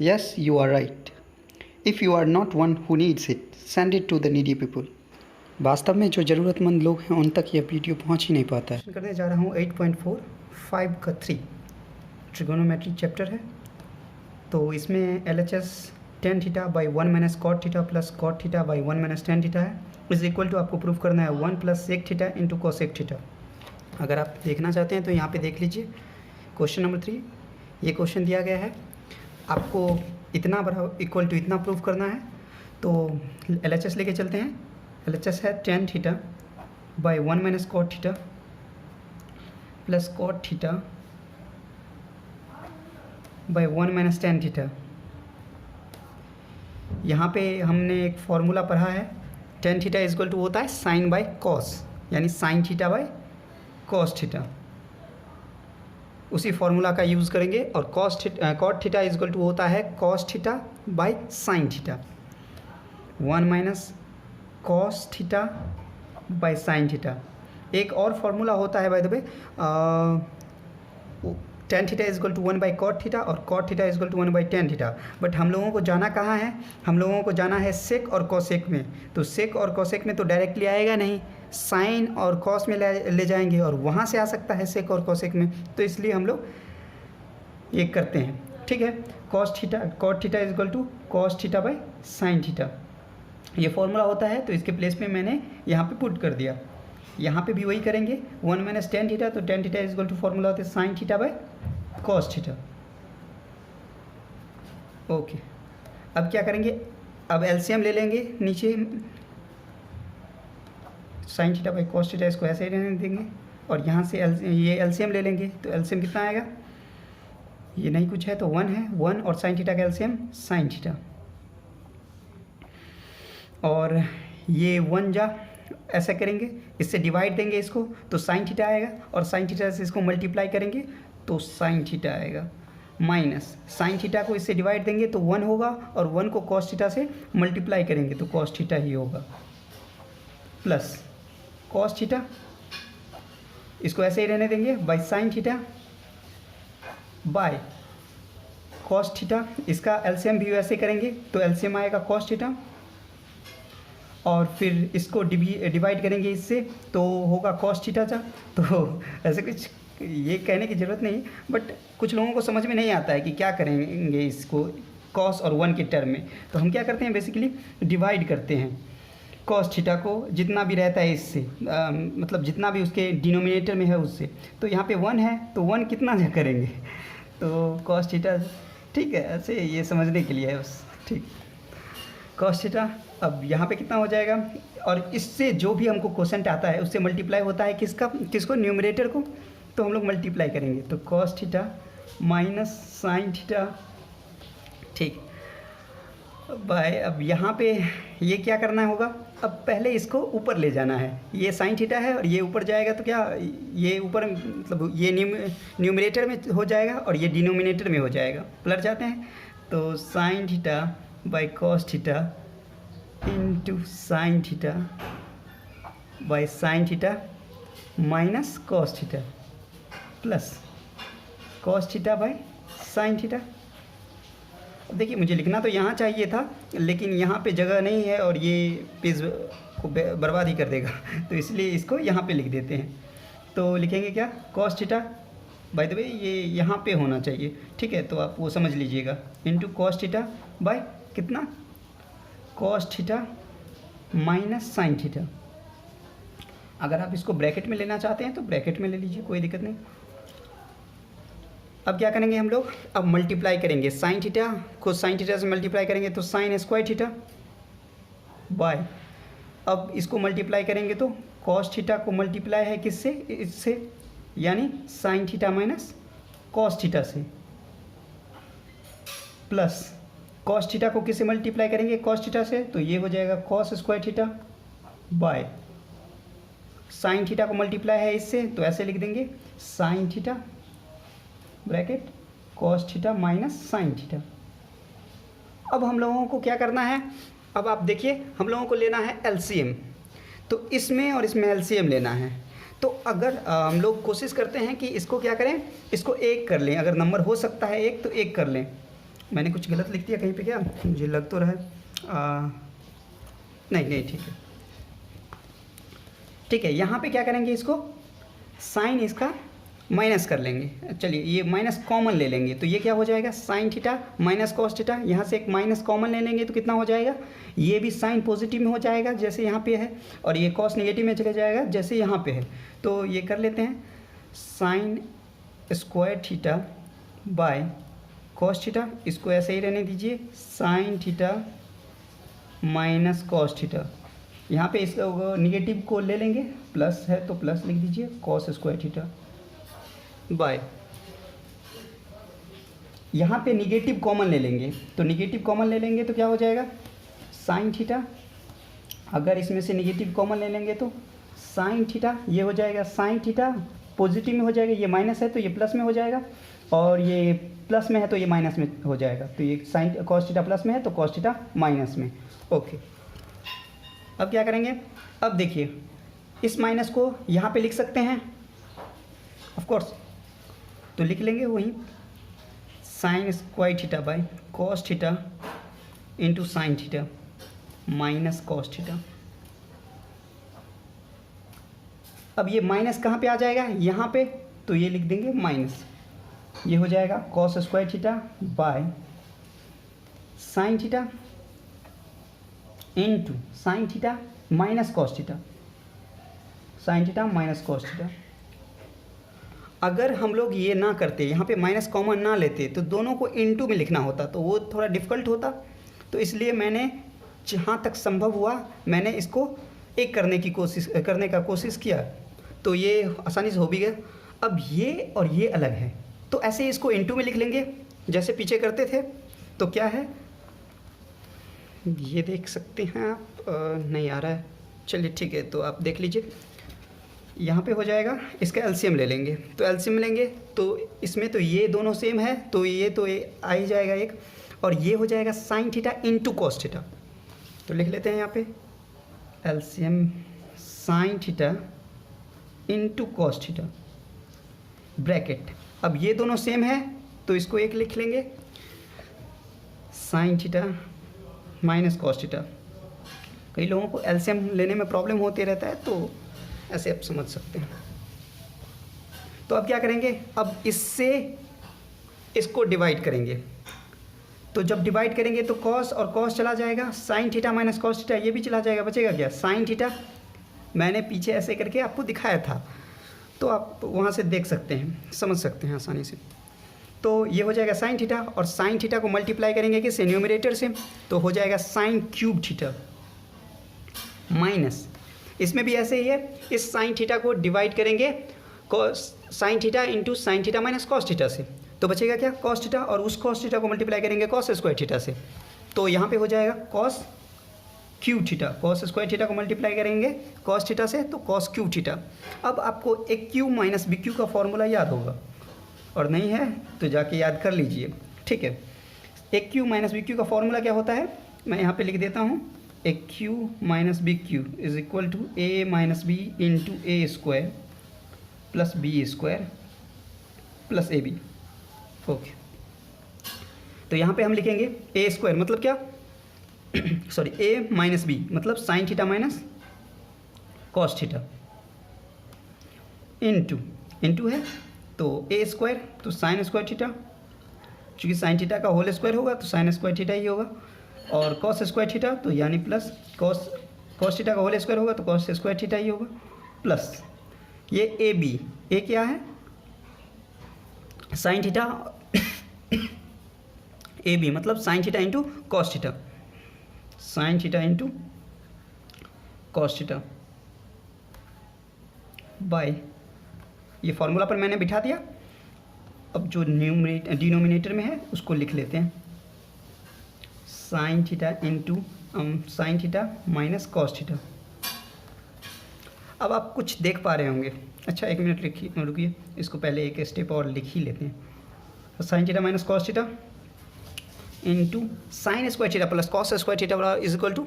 Yes, you are right. If you are not one who needs it, send it to the needy people. वास्तव में जो ज़रूरतमंद लोग हैं उन तक यह वीडियो पहुंच ही नहीं पाता है। करने जा रहा हूं 8.4 5 का 3 ट्रिगोनोमेट्री चैप्टर है। तो इसमें LHS tan theta by 1 minus cot theta plus cot theta by 1 minus tan theta है। इज इक्वल टू आपको प्रूफ करना है 1 plus sec theta into cosec theta. अगर आप देखना चाहते हैं तो यहाँ पे देख लीजिए क्वेश्चन नंबर 3। ये क्वेश्चन दिया गया है, आपको इतना बराबर इक्वल टू इतना प्रूफ करना है। तो LHS लेके चलते हैं। LHS है tan theta by 1 minus cot theta plus cot theta by 1 minus tan theta. यहाँ पे हमने एक फॉर्मूला पढ़ा है, tan थीटा इक्वल टू होता है साइन बाई कॉस, यानी sine theta by cos theta. उसी फॉर्मूला का यूज़ करेंगे और कॉट थीटा इक्वल टू होता है cos theta by sine theta. 1 minus cos theta by sine theta. एक और फार्मूला होता है by the way, tan theta equal to 1 by cot theta और cot theta equal to 1 by tan theta. But हम लोगों को जाना कहाँ है, हम लोगों को जाना है सेक और कॉसेक में। तो सेक और कॉसेक में तो डायरेक्टली आएगा नहीं, साइन और कॉस में ले जाएंगे और वहाँ से आ सकता है सेक और कॉसेक में। तो इसलिए हम लोग ये करते हैं, ठीक है। Cot theta equal to cos theta by sine theta, ये फॉर्मूला होता है। तो इसके प्लेस पे मैंने यहाँ पे पुट कर दिया। यहाँ पे भी वही करेंगे 1 माइनस tan थीटा, तो tan theta equal to formula होता है sine theta by cos theta. Okay, अब क्या करेंगे, अब एलसीएम ले लेंगे नीचे। Sine theta by cos theta इसको ऐसे ही रहने देंगे और यहाँ से ये एलसीएम ले लेंगे। तो एलसीएम कितना आएगा, ये नहीं कुछ है तो 1 है, 1 और साइन थीटा का एलसीएम साइन थीटा। और ये 1 जा ऐसा करेंगे, इससे डिवाइड देंगे इसको तो साइन थीटा आएगा और साइन थीटा से इसको मल्टीप्लाई करेंगे तो साइन थीटा आएगा। माइनस साइन थीटा को इससे डिवाइड देंगे तो 1 होगा और 1 को कॉस थीटा से मल्टीप्लाई करेंगे तो कॉस थीटा ही होगा। प्लस कॉस थीटा इसको ऐसे ही रहने देंगे by sine theta by cos theta. इसका एलसीएम भी वैसे करेंगे तो एलसीएम आएगा कॉस थीटा और फिर इसको डिवाइड करेंगे इससे तो होगा कॉस थीटा का। तो ऐसे कुछ ये कहने की ज़रूरत नहीं, बट कुछ लोगों को समझ में नहीं आता है कि क्या करेंगे इसको कॉस और 1 के टर्म में। तो हम क्या करते हैं, बेसिकली डिवाइड करते हैं कॉस थीटा को जितना भी रहता है इससे, मतलब जितना भी उसके डिनोमिनेटर में है उससे। तो यहाँ पे 1 है तो 1 कितना करेंगे तो कॉस थीटा, ठीक है। ऐसे ये समझने के लिए है बस, ठीक। कॉस थीटा अब यहाँ पे कितना हो जाएगा और इससे जो भी हमको क्वोशेंट आता है उससे मल्टीप्लाई होता है किसको, न्यूमरेटर को। तो हम लोग मल्टीप्लाई करेंगे तो cos theta minus sine theta, ठीक। बाय अब यहाँ पे ये क्या करना होगा, अब पहले इसको ऊपर ले जाना है। ये साइन थीटा है और ये ऊपर जाएगा तो क्या ये ऊपर मतलब ये न्यूमरेटर में हो जाएगा और ये डिनोमिनेटर में हो जाएगा। पलट जाते हैं तो sine theta by cos theta into sign theta by sine theta minus cos theta plus cos theta by sine theta. देखिए मुझे लिखना तो यहाँ चाहिए था लेकिन यहाँ पे जगह नहीं है और ये पेज को बर्बाद ही कर देगा, तो इसलिए इसको यहाँ पे लिख देते हैं। तो लिखेंगे क्या, कॉस थीटा, बाय द वे ये यहाँ पे होना चाहिए, ठीक है। तो आप वो समझ लीजिएगा, इंटू कॉस थीटा बाय कितना, cos theta minus sine theta. अगर आप इसको ब्रैकेट में लेना चाहते हैं तो ब्रैकेट में ले लीजिए, कोई दिक्कत नहीं। अब क्या करेंगे हम लोग, अब मल्टीप्लाई करेंगे साइन थीटा को साइन थीटा से मल्टीप्लाई करेंगे तो साइन स्क्वायर थीटा बाय, अब इसको मल्टीप्लाई करेंगे तो कॉस थीटा को मल्टीप्लाई है किससे, इससे, यानी sine theta minus cos theta से, प्लस कॉस थीटा को किससे मल्टीप्लाई करेंगे, कॉस थीटा से, तो ये हो जाएगा cos square theta by sine theta को मल्टीप्लाई है इससे तो ऐसे लिख देंगे sine theta bracket cos theta minus sine theta. अब हम लोगों को क्या करना है, अब आप देखिए हम लोगों को लेना है एलसीएम, तो इसमें और इसमें एलसीएम लेना है। तो अगर हम लोग कोशिश करते हैं कि इसको क्या करें, इसको एक कर लें, अगर नंबर हो सकता है एक तो एक कर लें, मैंने कुछ गलत लिख दिया कहीं पे क्या, मुझे लग तो रहा है नहीं नहीं ठीक है ठीक है। यहाँ पे क्या करेंगे, इसको साइन इसका माइनस कर लेंगे। चलिए ये माइनस कॉमन ले लेंगे, तो ये क्या हो जाएगा, sign theta minus cos theta. यहाँ से एक माइनस कॉमन ले लेंगे तो कितना हो जाएगा, ये भी साइन पॉजिटिव में हो जाएगा जैसे यहाँ पे है, और ये कॉस नेगेटिव में चला जाएगा जैसे यहाँ पे है। तो ये कर लेते हैं, sign square theta by cos theta, इसको ऐसे ही रहने दीजिए, sign theta minus cos theta. यहाँ पे इस निगेटिव को ले लेंगे, प्लस है तो प्लस लिख दीजिए, कॉस स्क्वायर थीटा बाय, यहाँ पे निगेटिव कॉमन ले लेंगे, तो निगेटिव कॉमन ले लेंगे तो क्या हो जाएगा, साइन थीटा। अगर इसमें से निगेटिव कॉमन ले लेंगे तो साइन थीटा, ये हो जाएगा साइन थीटा, पॉजिटिव में हो जाएगा, ये माइनस है तो ये प्लस में हो जाएगा, और ये प्लस में है तो ये माइनस में हो जाएगा। तो ये साइन कॉस थीटा प्लस में है तो कॉस थीटा माइनस में। ओके, अब क्या करेंगे, अब देखिए इस माइनस को यहाँ पे लिख सकते हैं ऑफ कोर्स, तो लिख लेंगे वहीं, sign square theta by cos theta into sign theta minus cos theta. अब ये माइनस कहाँ पे आ जाएगा, यहाँ पे, तो ये लिख देंगे माइनस, ये हो जाएगा cos square theta by sine theta into sign theta minus cos theta, sine theta minus cos theta. अगर हम लोग ये ना करते, यहाँ पे माइनस कॉमन ना लेते, तो दोनों को इनटू में लिखना होता, तो वो थोड़ा डिफ़िकल्ट होता। तो इसलिए मैंने जहाँ तक संभव हुआ मैंने इसको एक करने का कोशिश किया, तो ये आसानी से हो भी गया। अब ये और ये अलग है, तो ऐसे इसको इनटू में लिख लेंगे जैसे पीछे करते थे। तो क्या है, ये देख सकते हैं आप, नहीं आ रहा है, चलिए ठीक है, तो आप देख लीजिए। यहाँ पे हो जाएगा, इसका एलसीएम ले लेंगे, तो एलसीएम लेंगे तो इसमें तो ये दोनों सेम है, तो ये आ ही जाएगा एक, और ये हो जाएगा sign theta into cos theta. तो लिख लेते हैं यहाँ पे LCM sign theta into cos theta bracket. अब ये दोनों सेम है तो इसको एक लिख लेंगे, sign theta minus cos theta. कई लोगों को एलसीएम लेने में प्रॉब्लम होती रहता है, तो ऐसे आप समझ सकते हैं। तो अब क्या करेंगे, अब इससे इसको डिवाइड करेंगे, तो जब डिवाइड करेंगे तो कॉस और कॉस चला जाएगा, sign theta minus cos theta ये भी चला जाएगा, बचेगा क्या, साइन थीटा। मैंने पीछे ऐसे करके आपको दिखाया था, तो आप वहाँ से देख सकते हैं, समझ सकते हैं आसानी से। तो ये हो जाएगा साइन थीटा, और साइन थीटा को मल्टीप्लाई करेंगे किससे, न्यूमरेटर से, तो हो जाएगा साइन क्यूब थीटा माइनस, इसमें भी ऐसे ही है, इस साइन थीटा को डिवाइड करेंगे sign theta into sign theta minus cos theta से, तो बचेगा क्या, कॉस थीटा, और उस कॉस थीटा को मल्टीप्लाई करेंगे कॉस स्क्वायर थीटा से, तो यहाँ पे हो जाएगा cos cube theta, cos square theta को मल्टीप्लाई करेंगे कॉस थीटा से, तो कॉस क्यूब थीटा। अब आपको एक क्यू माइनस बी क्यू का फॉर्मूला याद होगा, और नहीं है तो जाके याद कर लीजिए, ठीक है। एक क्यू माइनस बी क्यू का फॉर्मूला क्या होता है, मैं यहाँ पे लिख देता हूँ, a cube minus b cube is equal to a minus b into a square plus b square plus a b. Okay, तो यहाँ पे हम लिखेंगे ए स्क्वायर मतलब क्या सॉरी ए माइनस बी मतलब sine theta minus cos theta into है तो ए स्क्वायर तो साइन स्क्वायर थीटा, चूँकि साइन थीटा का होल स्क्वायर होगा तो साइन स्क्वायर थीटा ही होगा, और कॉस स्क्वायर थीटा तो यानी प्लस कॉस थीटा का होल स्क्वायर होगा तो कॉस स्क्वायर थीटा ही होगा, प्लस ये ए बी, ए क्या है साइन थीटा ए बी मतलब sine theta into cos theta, sine theta into cos theta bye, ये फॉर्मूला पर मैंने बिठा दिया। अब जो डिनोमिनेटर में है उसको लिख लेते हैं, sign theta into sign theta minus cos theta. अब आप कुछ देख पा रहे होंगे, अच्छा एक मिनट रुकिए, इसको पहले एक स्टेप और लिख ही लेते हैं। तो sine theta minus cos theta into sine square theta plus cos square theta is equal to,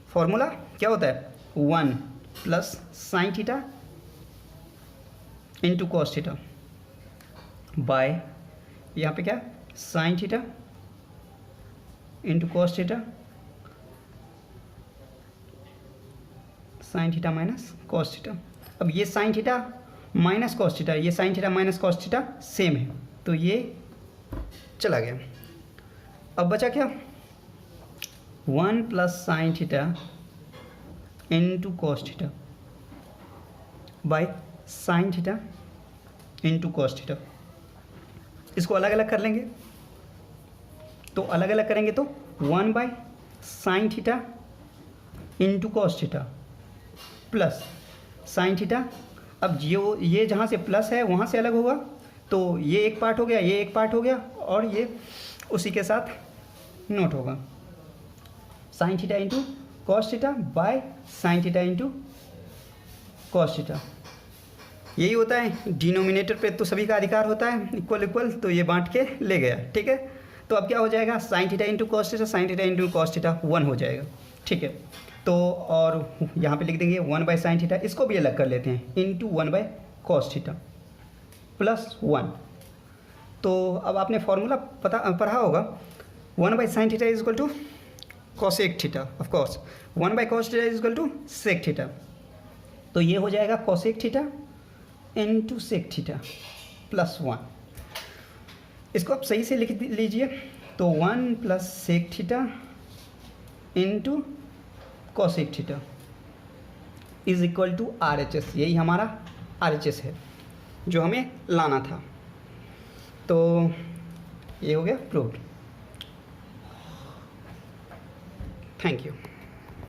formula क्या होता है 1 plus sine theta into cos theta by यहाँ पे क्या sine theta into cos theta sine theta minus cos theta. अब ये sine theta minus cos theta, ये sine theta minus cos theta same है, तो ये चला गया। अब बचा क्या, 1 plus sine theta into cos theta by sine theta into cos theta. इसको अलग अलग कर लेंगे, तो अलग अलग करेंगे तो 1 by sine theta into cos theta plus sine theta. अब ये जहाँ से प्लस है वहाँ से अलग होगा, तो ये एक पार्ट हो गया, ये एक पार्ट हो गया, और ये उसी के साथ नोट होगा। Sign theta into cos theta by sine theta into cos theta. यही होता है, डिनोमिनेटर पे तो सभी का अधिकार होता है, इक्वल इक्वल, तो ये बांट के ले गया। ठीक है, तो अब क्या हो जाएगा, sign theta into cos theta, sine theta into cos theta 1 हो जाएगा। ठीक है, तो और यहाँ पे लिख देंगे 1 बाई साइन थीटा, इसको भी अलग कर लेते हैं, into 1 by cos theta plus 1। तो अब आपने फॉर्मूला पढ़ा होगा, 1 by sine theta is equal to cosec theta, of course 1 by cos theta is equal to sec theta. तो ये हो जाएगा cosec theta into sec theta plus 1। इसको आप सही से लिख लीजिए, तो 1 plus sec theta into cosec theta is equal to RHS। यही हमारा RHS है जो हमें लाना था। तो ये हो गया प्रूव्ड। Thank you.